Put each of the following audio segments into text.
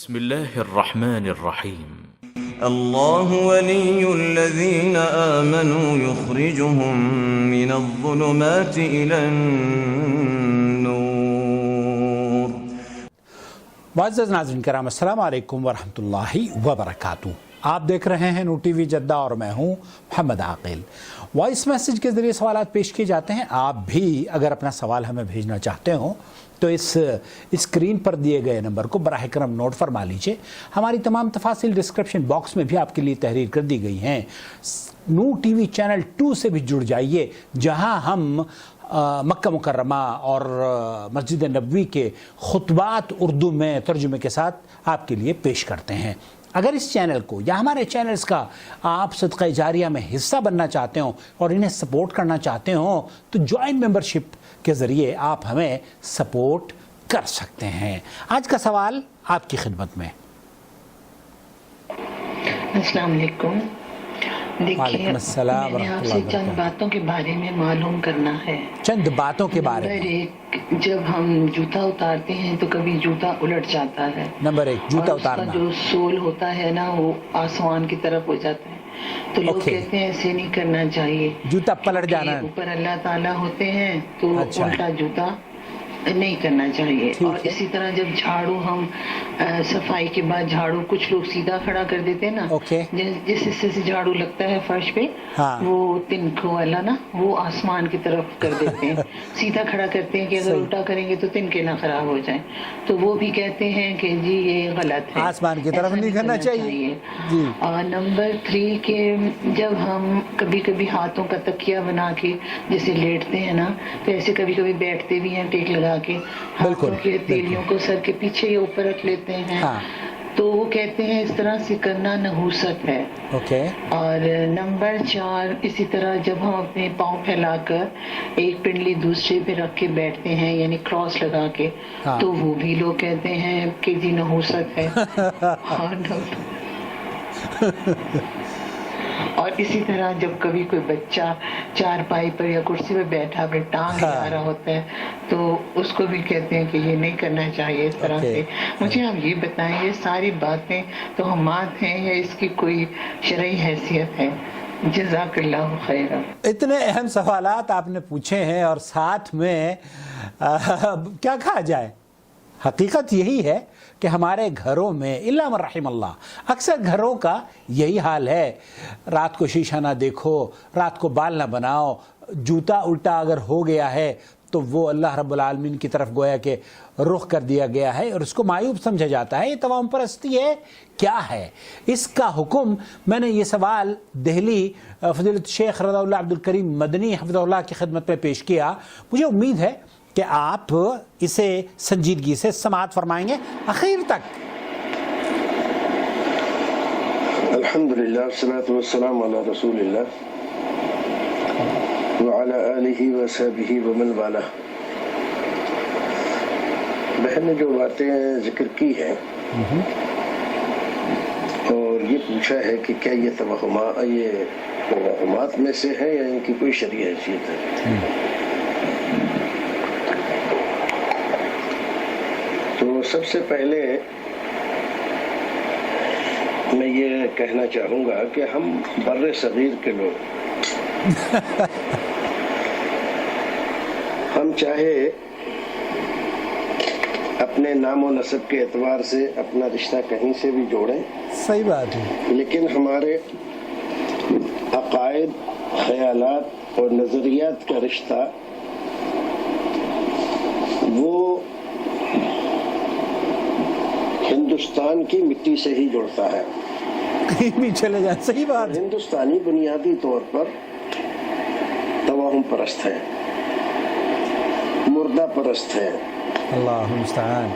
بسم الله الرحمن الرحيم. الله ولي الذين آمنوا يخرجهم من الظلمات إلى النور. معزز ناظرین کرام، السلام علیکم ورحمۃ اللہ وبرکاتہ. آپ دیکھ رہے ہیں نو ٹی وی جدہ اور میں ہوں محمد عاقل. وائس میسج کے ذریعے سوالات پیش کیے جاتے ہیں. آپ بھی اگر اپنا سوال ہمیں بھیجنا چاہتے ہوں تو اس اسکرین پر دیے گئے نمبر کو براہ کرم نوٹ فرما لیجئے. ہماری تمام تفاصیل ڈسکرپشن باکس میں بھی آپ کے لیے تحریر کر دی گئی ہیں. نو ٹی وی چینل 2 سے بھی جڑ جائیے، جہاں ہم مکہ مکرمہ اور مسجد نبوی کے خطبات اردو میں ترجمے کے ساتھ آپ کے لیے پیش کرتے ہیں. اگر اس چینل کو یا ہمارے چینلز کا آپ صدقہ جاریہ میں حصہ بننا چاہتے ہوں اور انہیں سپورٹ کرنا چاہتے ہوں تو جوائن ممبرشپ کے ذریعے آپ ہمیں سپورٹ کر سکتے ہیں. آج کا سوال آپ کی خدمت میں. السلام علیکم. دیکھیے، السلام میں نے آپ سے چند باتوں کے بارے میں معلوم کرنا ہے. چند باتوں کے بارے میں. نمبر 1، جب ہم جوتا اتارتے ہیں تو کبھی جوتا الٹ جاتا ہے. نمبر 1، جوتا اتارنا. اور اس کا جو سول ہوتا ہے نا، وہ آسمان کی طرف ہو جاتا ہے. تو لوگ کہتے ہیں ایسے نہیں کرنا چاہیے، جوتا پلٹ جانا ہے. اوپر اللہ تعالیٰ ہوتے ہیں تو اچھا، الٹا جوتا نہیں کرنا چاہیے. اور اسی طرح جب جھاڑو ہم صفائی کے بعد جھاڑو کچھ لوگ سیدھا کھڑا کر دیتے ہیں نا، جس حصے سے جھاڑو لگتا ہے فرش پہ، وہ تنک والا نا، وہ آسمان کی طرف کر دیتے ہیں. سیدھا کھڑا کرتے ہیں کہ اگر الٹا کریں گے تو تنکے نہ خراب ہو جائیں. تو وہ بھی کہتے ہیں کہ جی یہ غلط ہے، آسمان کی طرف نہیں کرنا چاہیے. اور نمبر 3 کہ جب ہم کبھی کبھی ہاتھوں کا تکیہ بنا کے جیسے لیٹتے ہیں نا، تو ایسے کبھی کبھی بیٹھتے بھی ہیں ٹیک لگا کے، ہاتھوں کے تیلیوں کو سر کے پیچھے یا اوپر رکھ لیتے ہیں. تو وہ کہتے ہیں اس طرح سے کرنا نحوست ہے. اور نمبر 4، اسی طرح جب ہم اپنے پاؤں پھیلا کر ایک پنڈلی دوسرے پہ رکھ کے بیٹھتے ہیں یعنی کراس لگا کے، تو وہ بھی لوگ کہتے ہیں کہ جی نحوست ہے. اور اسی طرح جب کبھی کوئی بچہ چارپائی پر یا کرسی پہ بیٹھا اپنی ٹانگ لگا رہا ہوتا ہے تو اس کو بھی کہتے ہیں کہ یہ نہیں کرنا چاہیے اس طرح سے. مجھے آپ یہ بتائیں، یہ ساری باتیں توہمات ہیں یا اس کی کوئی شرعی حیثیت ہے؟ جزاک اللہ خیرا. اتنے اہم سوالات آپ نے پوچھے ہیں اور ساتھ میں کیا کہا جائے. حقیقت یہی ہے کہ ہمارے گھروں میں الا من رحم اللہ، اکثر گھروں کا یہی حال ہے. رات کو شیشہ نہ دیکھو، رات کو بال نہ بناؤ، جوتا الٹا اگر ہو گیا ہے تو وہ اللہ رب العالمین کی طرف گویا کہ رخ کر دیا گیا ہے اور اس کو معیوب سمجھا جاتا ہے. یہ توہم پرستی ہے. کیا ہے اس کا حکم؟ میں نے یہ سوال دہلی فضیلت شیخ رضا اللہ عبد الکریم مدنی حفظہ اللہ کی خدمت میں پیش کیا. مجھے امید ہے کہ آپ اسے سنجیدگی سے سماعت فرمائیں گے آخر تک. الحمدللہ والصلاة والسلام علی رسول اللہ وعلی آلہ وصحبہ ومن والہ. بہن نے جو باتیں ذکر کی ہیں اور یہ پوچھا ہے کہ کیا یہ توہمات میں سے ہے یا ان کی کوئی شرعی حیثیت ہے. تو سب سے پہلے میں یہ کہنا چاہوں گا کہ ہم بر صغیر کے لوگ ہم چاہے اپنے نام و نسب کے اعتبار سے اپنا رشتہ کہیں سے بھی جوڑیں، صحیح بات ہے، لیکن ہمارے عقائد، خیالات اور نظریات کا رشتہ وہ ہندوستان کی مٹی سے ہی جڑتا ہے. چلے جائیں. صحیح بات. ہندوستانی بنیادی طور پر توہم پرست ہے، مردہ پرست ہے، اللہ المستعان،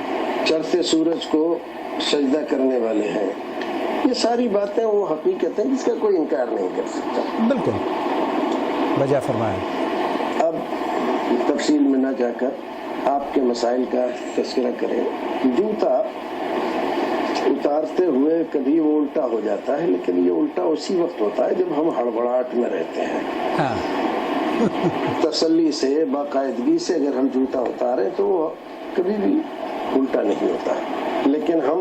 چڑھتے سورج کو سجدہ کرنے والے ہیں. یہ ساری باتیں وہ حقیقت ہیں جس کا کوئی انکار نہیں کر سکتا. بالکل بجا فرمایا. اب تفصیل میں نہ جا کر آپ کے مسائل کا تذکرہ کریں. جوتا اتارتے ہوئے کبھی وہ الٹا ہو جاتا ہے، لیکن یہ الٹا اسی وقت ہوتا ہے جب ہم ہڑبڑاہٹ میں رہتے ہیں. تسلی سے، باقاعدگی سے اگر ہم جوتا اتاریں تو وہ کبھی بھی الٹا نہیں ہوتا. لیکن ہم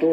2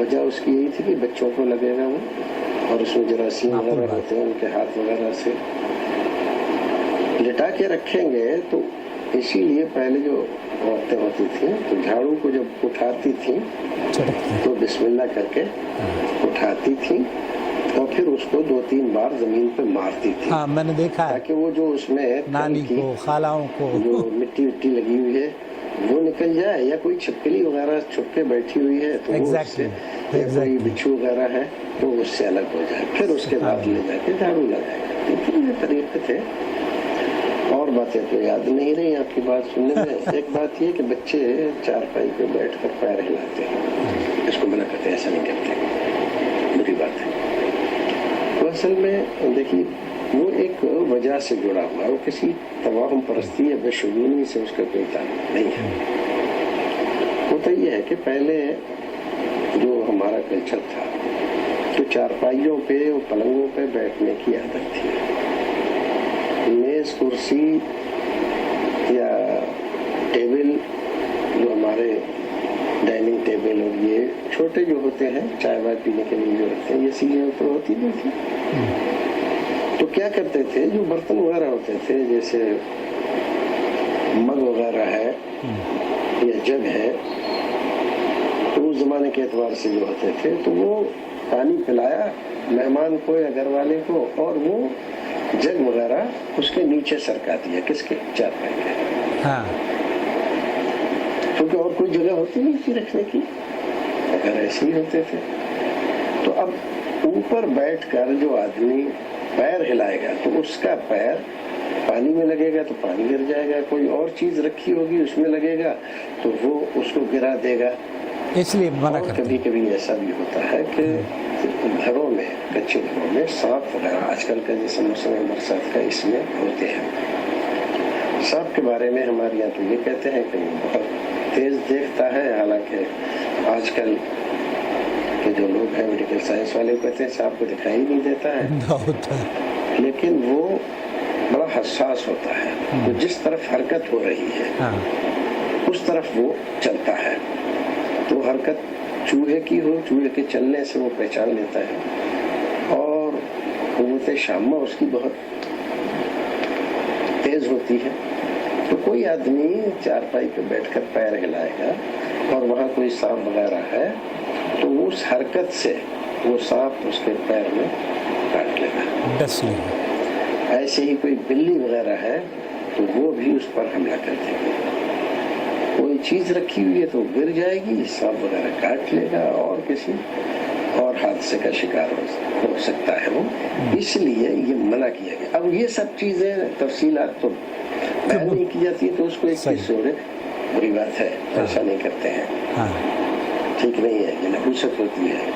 وجہ اس کی یہی تھی کہ بچوں کو لگے گا وہ، اور اس میں جراثیم وغیرہ ہوتے ہیں، ان کے ہاتھ وغیرہ سے لٹا کے رکھیں گے. تو اسی لیے پہلے جو عورتیں ہوتی تھیں تو جھاڑو کو جب اٹھاتی تھیں تو بسم اللہ کر کے اٹھاتی تھیں اور پھر اس کو 2-3 بار زمین پہ مارتی تھی. ہاں میں نے دیکھا ہے، تاکہ وہ جو اس میں نالی کو، خالاؤں کو جو مٹی لگی ہوئی ہے وہ نکل جائے، یا کوئی چھپکلی وغیرہ چھپ کے بیٹھی ہوئی ہے تو وہ اس سے، یا کوئی بچھو وغیرہ ہے تو اس سے الگ ہو جائے. پھر اس کے بعد لے جا کے جھاڑو لگائے. لیکن یہ طریقے تھے. اور باتیں تو یاد نہیں رہی آپ کی بات سننے میں. ایک بات یہ کہ بچے چارپائی پہ بیٹھ کر پیر ہلاتے ہیں، اس کو منع کرتے ہیں، ایسا نہیں کرتے، بری بات ہے. تو اصل میں دیکھیے وہ ایک وجہ سے جڑا ہوا ہے، وہ کسی توہم پرستی یا بے شعوری سے اس کا کوئی تعلق نہیں ہے. ہوتا یہ ہے کہ پہلے جو ہمارا کلچر تھا تو چارپائیوں پہ اور پلنگوں پہ بیٹھنے کی عادت تھی. میز کرسی یا ٹیبل جو ہمارے ڈائننگ ٹیبل اور یہ چھوٹے جو ہوتے ہیں چائے وائے پینے کے لیے جو رکھتے ہیں، یہ چیزیں تو ہوتی نہیں تھی. تو کیا کرتے تھے، جو برتن وغیرہ ہوتے تھے جیسے مگ وغیرہ ہے یا جگ ہے، تو اس زمانے کے اعتبار سے جو ہوتے تھے تو وہ پانی پلایا مہمان کو یا گھر والے کو، اور وہ جگ وغیرہ اس کے نیچے سرکا دیا، کس کے، چارپائی کے. ہاں کیونکہ اور کوئی جگہ ہوتی نہیں تھی رکھنے کی، اگر ایسے ہی ہوتے تھے. تو اب اوپر بیٹھ کر جو آدمی پیر ہلائے گا تو اس کا پیر پانی میں لگے گا تو پانی گر جائے گا، کوئی اور چیز رکھی ہوگی اس میں لگے گا تو وہ اس کو گرا دے گا. اس لیے منع کرتے ہیں. کبھی کبھی ایسا بھی ہوتا ہے کہ گھروں میں، کچے گھروں میں سانپ وغیرہ، آج کل کا جیسے موسم برسات کا اس میں ہوتے ہیں. سانپ کے بارے میں ہمارے یہاں تو یہ کہتے ہیں کہ وہ بہت تیز دیکھتا ہے، حالانکہ آج کل کے جو لوگ ہیں میڈیکل سائنس والے کہتے ہیں سانپ کو دکھائی نہیں دیتا ہے، لیکن وہ بڑا حساس ہوتا ہے. تو جس طرف حرکت ہو رہی ہے اس طرف وہ چلتا ہے. تو حرکت چوہے کی ہو، چوہے کے چلنے سے وہ پہچان لیتا ہے، اور قوت شامہ اس کی بہت تیز ہوتی ہے. تو کوئی آدمی چارپائی پہ بیٹھ کر پیر ہلائے گا اور وہاں کوئی سانپ وغیرہ ہے تو اس حرکت سے وہ سانپ اس کے پیر میں کاٹ لے گا. ایسے ہی کوئی بلی وغیرہ ہے تو وہ بھی اس پر حملہ کر دے گی. کوئی چیز رکھی ہوئی ہے تو گر جائے گی، سانپ وغیرہ کاٹ لے گا اور کسی اور حادثے کا شکار ہو سکتا ہے وہ. اس لیے یہ منع کیا گیا. اب یہ سب چیزیں تفصیلات تو بیان نہیں کی جاتی تو اس کو ایک چیز سے بری بات ہے، ایسا نہیں کرتے ہیں، ٹھیک نہیں ہے، یہ نحوست ہوتی ہے،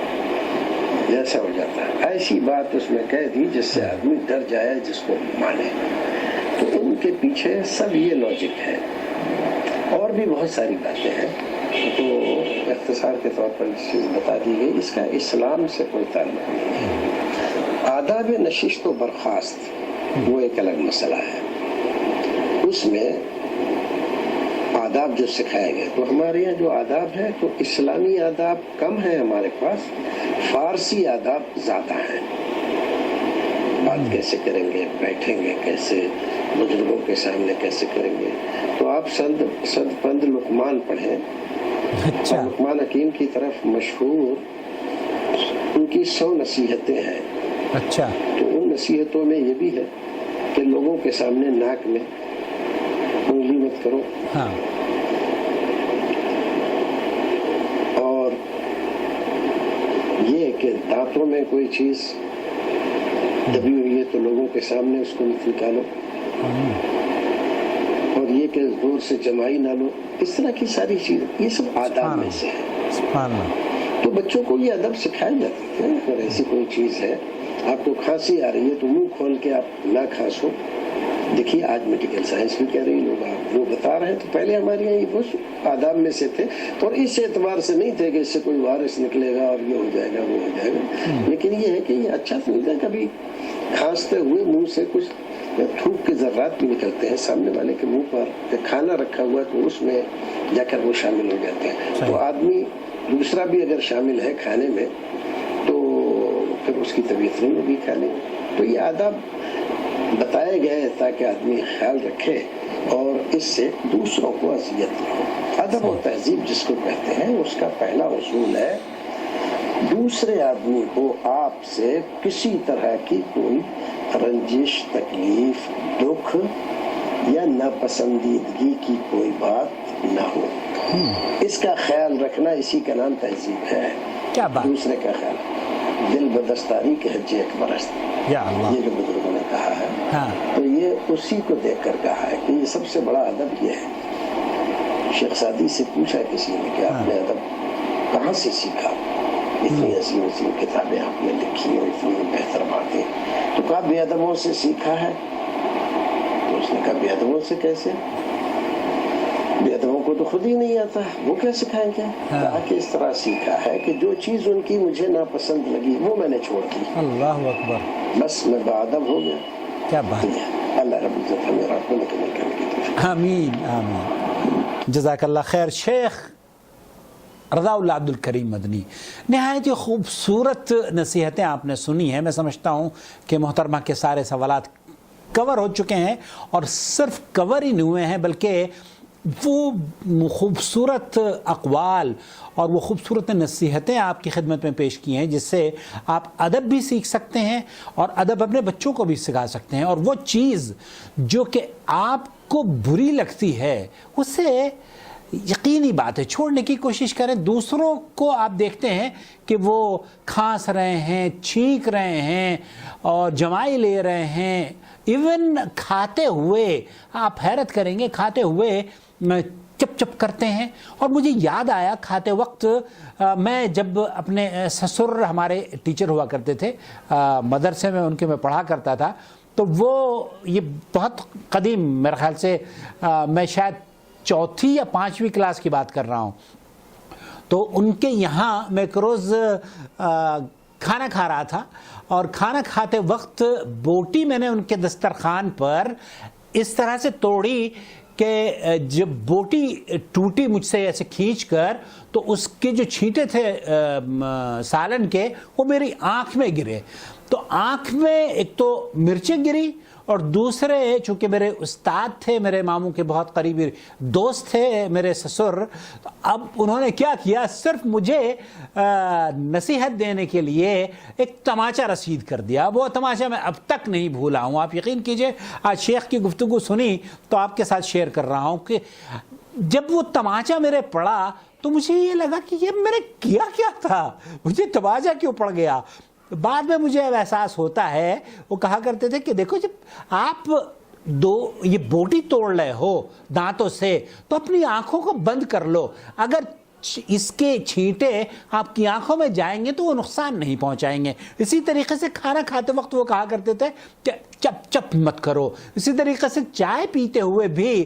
جیسا ہو جاتا ہے. ایسی بات اس میں کہہ دی جس سے آدمی ڈر جائے، جس کو مانے. تو ان کے پیچھے سب یہ لاجک ہے. اور بھی بہت ساری باتیں ہیں تو اختصار کے طور پر اس چیز بتا دی گئی. اس کا اسلام سے کوئی تعلق نہیں ہے. آداب نشست و برخاست وہ ایک الگ مسئلہ ہے. اس میں آداب جو سکھائے گئے تو ہمارے یہاں جو آداب ہے تو اسلامی آداب کم ہے ہمارے پاس، فارسی آداب زیادہ ہیں. بات کیسے کریں گے، بیٹھیں گے کیسے، بزرگوں کے سامنے کیسے کریں گے. تو آپ صد پند لقمان پڑھیں. اچھا. لقمان حکیم کی طرف مشہور ان کی 100 نصیحتیں ہیں. اچھا. تو ان نصیحتوں میں یہ بھی ہے کہ لوگوں کے سامنے ناک میں انگلی مت کرو. ہاں. اور یہ کہ دانتوں میں کوئی چیز دبی ہوئی ہے تو لوگوں کے سامنے اس کو مت نکالو. اور یہ کہ زور سے جمائی نہ لو. اس طرح کی ساری چیزیں یہ سب آداب میں سے ہے. تو بچوں کو یہ ادب سکھائے جاتے ہیں. اگر ایسی کوئی چیز ہے، آپ کو کھانسی آ رہی ہے تو منہ کھول کے آپ نہ کھانسو. دیکھیے آج میڈیکل سائنس بھی کہہ رہی لوگ، آپ وہ بتا رہے ہیں. تو پہلے ہمارے یہاں یہ وہ آداب میں سے تھے اور اس اعتبار سے نہیں تھے کہ اس سے کوئی وائرس نکلے گا اور یہ ہو جائے گا وہ ہو جائے گا. لیکن یہ ہے کہ یہ اچھا سمجھتا ہے. کبھی کھانستے ہوئے منہ سے کچھ تھوک کے ذرات بھی نکلتے ہیں سامنے والے کے منہ پر، کھانا رکھا ہوا تو اس میں جا کر وہ شامل ہو جاتے ہیں. تو آدمی دوسرا بھی اگر شامل ہے کھانے میں تو پھر اس کی طبیعت نہیں ہوگی کھانے میں. تو یہ آداب بتائے گئے تاکہ آدمی خیال رکھے اور اس سے دوسروں کو اذیت نہ ہو. ادب و تہذیب جس کو کہتے ہیں اس کا پہلا اصول ہے دوسرے آدمی کو آپ سے کسی طرح کی کوئی رنجش، تکلیف، دکھ یا ناپسندیدگی کی کوئی بات نہ ہو. اس کا خیال رکھنا، اسی کا نام تہذیب ہے. کیا بات. دوسرے کا خیال، دل بدستاری کے حج اکبر است، یا اللہ، یہ جو بزرگوں نے کہا ہے. ہاں. تو یہ اسی کو دیکھ کر کہا ہے کہ یہ سب سے بڑا ادب یہ ہے. شیخ سعدی سے پوچھا کسی نے کہ آپ نے ادب کہاں سے سیکھا؟ اتنی عظیم عظیم کتابیں آپ نے لکھی اور اتنی بہتر باتیں. تو کہا بے ادبوں سے سیکھا ہے. تو اس نے کہا بے ادبوں سے کیسے؟ بے ادبوں کو تو خود ہی نہیں آتا، وہ کیا سکھائیں گے؟ کہا کہ اس طرح سیکھا ہے کہ جو چیز ان کی مجھے ناپسند لگی وہ میں نے چھوڑ دی. اللہ اکبر. بس میں باادب ہو گیا. کیا بات. اللہ رب العزت ہمیں راستوں میں کمل کرنے کی توفیق. آمین آمین. جزاک اللہ خیر. شیخ رضا اللہ عبد الکریم مدنی، نہایت ہی خوبصورت نصیحتیں آپ نے سنی ہیں. میں سمجھتا ہوں کہ محترمہ کے سارے سوالات کور ہو چکے ہیں، اور صرف کور ہی نہیں ہوئے ہیں بلکہ وہ خوبصورت اقوال اور وہ خوبصورت نصیحتیں آپ کی خدمت میں پیش کی ہیں جس سے آپ ادب بھی سیکھ سکتے ہیں اور ادب اپنے بچوں کو بھی سکھا سکتے ہیں. اور وہ چیز جو کہ آپ کو بری لگتی ہے اسے یقینی بات ہے چھوڑنے کی کوشش کریں. دوسروں کو آپ دیکھتے ہیں کہ وہ کھانس رہے ہیں، چھینک رہے ہیں اور جمائی لے رہے ہیں، ایون کھاتے ہوئے آپ حیرت کریں گے، کھاتے ہوئے چپ چپ کرتے ہیں. اور مجھے یاد آیا کھاتے وقت میں جب اپنے سسر ہمارے ٹیچر ہوا کرتے تھے مدرسے میں، ان کے میں پڑھا کرتا تھا، تو وہ یہ بہت قدیم، میرے خیال سے میں شاید 4 یا 5ویں کلاس کی بات کر رہا ہوں، تو ان کے یہاں میں ایک روز کھانا کھا رہا تھا اور کھانا کھاتے وقت بوٹی میں نے ان کے دسترخوان پر اس طرح سے توڑی کہ جب بوٹی ٹوٹی مجھ سے ایسے کھینچ کر تو اس کے جو چھینٹے تھے سالن کے وہ میری آنکھ میں گرے. تو آنکھ میں ایک تو مرچیں گری اور دوسرے چونکہ میرے استاد تھے، میرے ماموں کے بہت قریبی دوست تھے میرے سسر، اب انہوں نے کیا کیا، صرف مجھے نصیحت دینے کے لیے ایک تماچا رسید کر دیا. وہ تماچا میں اب تک نہیں بھولا ہوں. آپ یقین کیجئے آج شیخ کی گفتگو سنی تو آپ کے ساتھ شیئر کر رہا ہوں کہ جب وہ تماچا میرے پڑا تو مجھے یہ لگا کہ یہ میں نے کیا تھا، مجھے تماچا کیوں پڑ گیا. بعد میں مجھے احساس ہوتا ہے، وہ کہا کرتے تھے کہ دیکھو جب آپ یہ بوٹی توڑ رہے ہو دانتوں سے تو اپنی آنکھوں کو بند کر لو. اگر اس کے چھینٹے آپ کی آنکھوں میں جائیں گے تو وہ نقصان نہیں پہنچائیں گے. اسی طریقے سے کھانا کھاتے وقت وہ کہا کرتے تھے کہ چپ چپ مت کرو. اسی طریقے سے چائے پیتے ہوئے بھی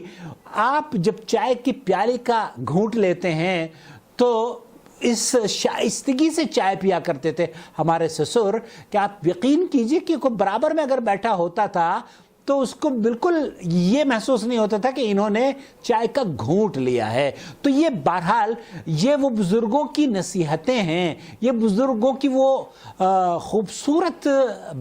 آپ جب چائے کی پیالی کا گھونٹ لیتے ہیں تو اس شائستگی سے چائے پیا کرتے تھے ہمارے سسر کہ آپ یقین کیجئے کہ کوئی برابر میں اگر بیٹھا ہوتا تھا تو اس کو بالکل یہ محسوس نہیں ہوتا تھا کہ انہوں نے چائے کا گھونٹ لیا ہے. تو یہ بہرحال یہ وہ بزرگوں کی نصیحتیں ہیں، یہ بزرگوں کی وہ خوبصورت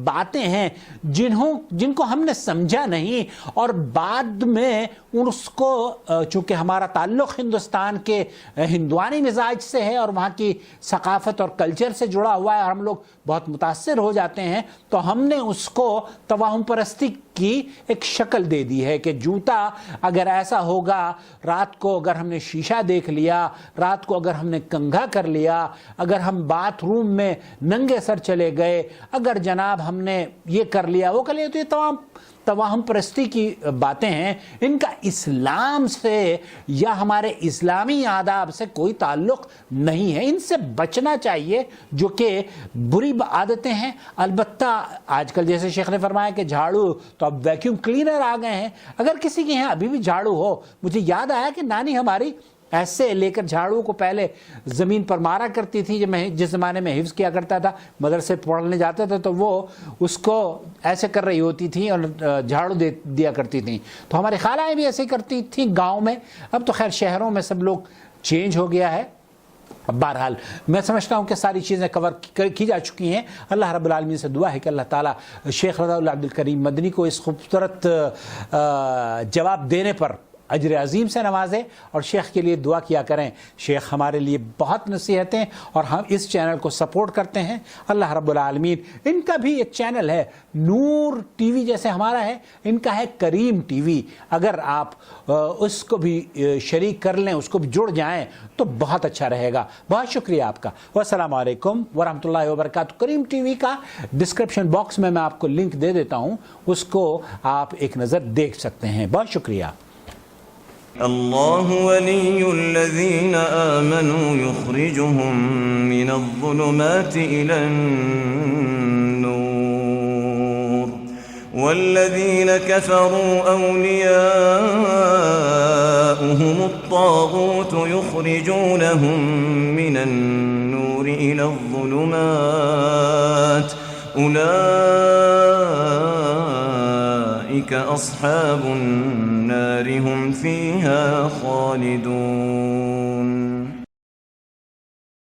باتیں ہیں جن کو ہم نے سمجھا نہیں، اور بعد میں اس کو چونکہ ہمارا تعلق ہندوستان کے ہندوانی مزاج سے ہے اور وہاں کی ثقافت اور کلچر سے جڑا ہوا ہے اور ہم لوگ بہت متاثر ہو جاتے ہیں، تو ہم نے اس کو توہم پرستی کی ایک شکل دے دی ہے کہ جوتا اگر ایسا ہوگا، رات کو اگر ہم نے شیشہ دیکھ لیا، رات کو اگر ہم نے کنگھا کر لیا، اگر ہم باتھ روم میں ننگے سر چلے گئے، اگر جناب ہم نے یہ کر لیا وہ کر لیا، تو یہ توہم پرستی کی باتیں ہیں. ان کا اسلام سے یا ہمارے اسلامی آداب سے کوئی تعلق نہیں ہے. ان سے بچنا چاہیے جو کہ بری عادتیں ہیں. البتہ آج کل جیسے شیخ نے فرمایا کہ جھاڑو، تو اب ویکیوم کلینر آ گئے ہیں. اگر کسی کے یہاں ابھی بھی جھاڑو ہو، مجھے یاد آیا کہ نانی ہماری ایسے لے کر جھاڑو کو پہلے زمین پر مارا کرتی تھی. جب میں جس زمانے میں حفظ کیا کرتا تھا، مدرسے پڑھنے جاتا تھا، تو وہ اس کو ایسے کر رہی ہوتی تھی اور جھاڑو دیا کرتی تھیں. تو ہماری خالائیں بھی ایسے کرتی تھیں گاؤں میں. اب تو خیر شہروں میں سب لوگ چینج ہو گیا ہے. بہرحال میں سمجھتا ہوں کہ ساری چیزیں کور کی جا چکی ہیں. اللہ رب العالمین سے دعا ہے کہ اللہ تعالیٰ شیخ رضا اللہ عبدالکریم مدنی کو اس خوبصورت جواب دینے پر اجر عظیم سے نوازے, اور شیخ کے لیے دعا کیا کریں. شیخ ہمارے لیے بہت نصیحتیں, اور ہم اس چینل کو سپورٹ کرتے ہیں. اللہ رب العالمین, ان کا بھی ایک چینل ہے نور ٹی وی جیسے ہمارا ہے, ان کا ہے کریم ٹی وی. اگر آپ اس کو بھی شریک کر لیں, اس کو بھی جڑ جائیں تو بہت اچھا رہے گا. بہت شکریہ آپ کا. والسلام علیکم ورحمۃ اللہ وبرکاتہ. کریم ٹی وی کا ڈسکرپشن باکس میں آپ کو لنک دے دیتا ہوں, اس کو آپ ایک نظر دیکھ سکتے ہیں. بہت شکریہ. الله ولي الذين آمنوا يخرجهم من الظلمات إلى النور والذين كفروا أولياؤهم الطاغوت يخرجونهم من النور إلى الظلمات أولئك أصحاب النار هم فيها خالدون.